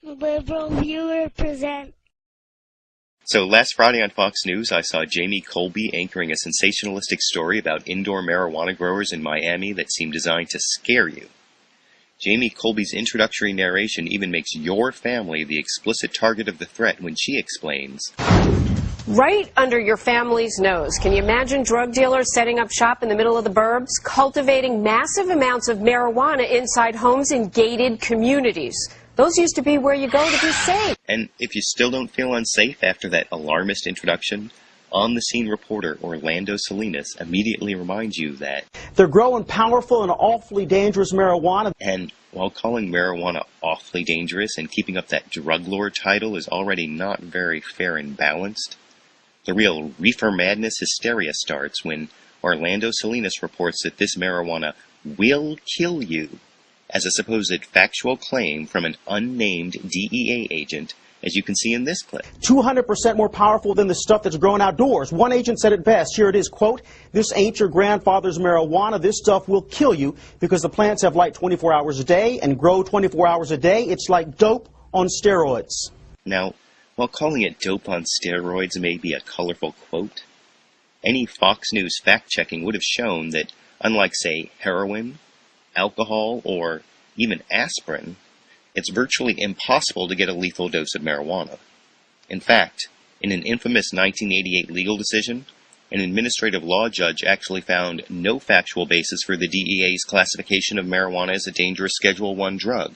Liberal Viewer present. So last Friday on Fox News, I saw Jamie Colby anchoring a sensationalistic story about indoor marijuana growers in Miami that seemed designed to scare you. Jamie Colby's introductory narration even makes your family the explicit target of the threat when she explains, right under your family's nose. Can you imagine drug dealers setting up shop in the middle of the burbs, cultivating massive amounts of marijuana inside homes in gated communities? Those used to be where you go to be safe. And if you still don't feel unsafe after that alarmist introduction, on-the-scene reporter Orlando Salinas immediately reminds you that they're growing powerful and awfully dangerous marijuana. And while calling marijuana awfully dangerous and keeping up that drug lord title is already not very fair and balanced, the real reefer madness hysteria starts when Orlando Salinas reports that this marijuana will kill you as a supposed factual claim from an unnamed DEA agent, as you can see in this clip. 200% more powerful than the stuff that's grown outdoors. One agent said it best. Here it is, quote, "This ain't your grandfather's marijuana. This stuff will kill you because the plants have light 24 hours a day and grow 24 hours a day. It's like dope on steroids." Now, while calling it dope on steroids may be a colorful quote, any Fox News fact-checking would have shown that, unlike, say, heroin, alcohol, or even aspirin, it's virtually impossible to get a lethal dose of marijuana. In fact, in an infamous 1988 legal decision, an administrative law judge actually found no factual basis for the DEA's classification of marijuana as a dangerous Schedule I drug.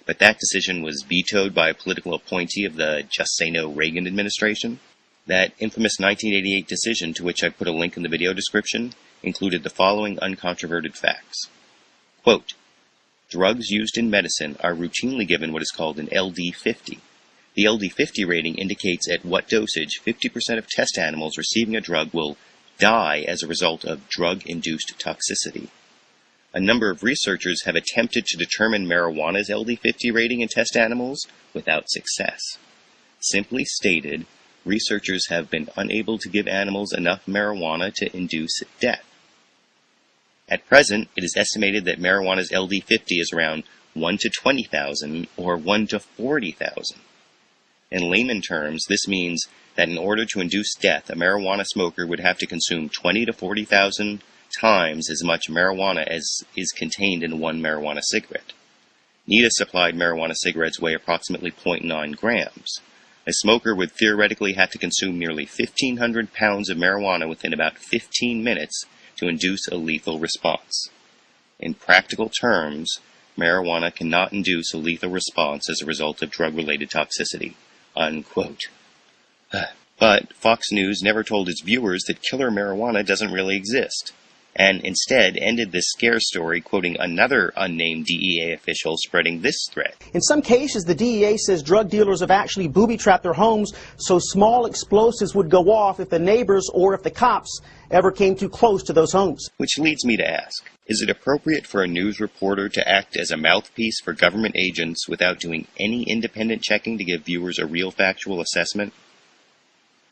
But that decision was vetoed by a political appointee of the Just Say No Reagan administration. That infamous 1988 decision, to which I put a link in the video description, included the following uncontroverted facts. Quote, drugs used in medicine are routinely given what is called an LD50. The LD50 rating indicates at what dosage 50% of test animals receiving a drug will die as a result of drug-induced toxicity. A number of researchers have attempted to determine marijuana's LD50 rating in test animals without success. Simply stated, researchers have been unable to give animals enough marijuana to induce death. At present, it is estimated that marijuana's LD50 is around 1 to 20,000 or 1 to 40,000. In layman terms, this means that in order to induce death, a marijuana smoker would have to consume 20 to 40,000 times as much marijuana as is contained in one marijuana cigarette. NIDA-supplied marijuana cigarettes weigh approximately 0.9 grams. A smoker would theoretically have to consume nearly 1,500 pounds of marijuana within about 15 minutes to induce a lethal response. In practical terms, marijuana cannot induce a lethal response as a result of drug-related toxicity. Unquote. But Fox News never told its viewers that killer marijuana doesn't really exist, and instead ended this scare story quoting another unnamed DEA official spreading this threat. In some cases, the DEA says drug dealers have actually booby-trapped their homes so small explosives would go off if the neighbors or if the cops ever came too close to those homes. Which leads me to ask, is it appropriate for a news reporter to act as a mouthpiece for government agents without doing any independent checking to give viewers a real factual assessment?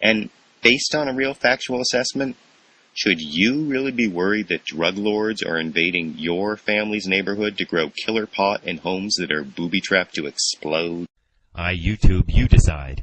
And based on a real factual assessment, should you really be worried that drug lords are invading your family's neighborhood to grow killer pot in homes that are booby-trapped to explode? YouTube, you decide.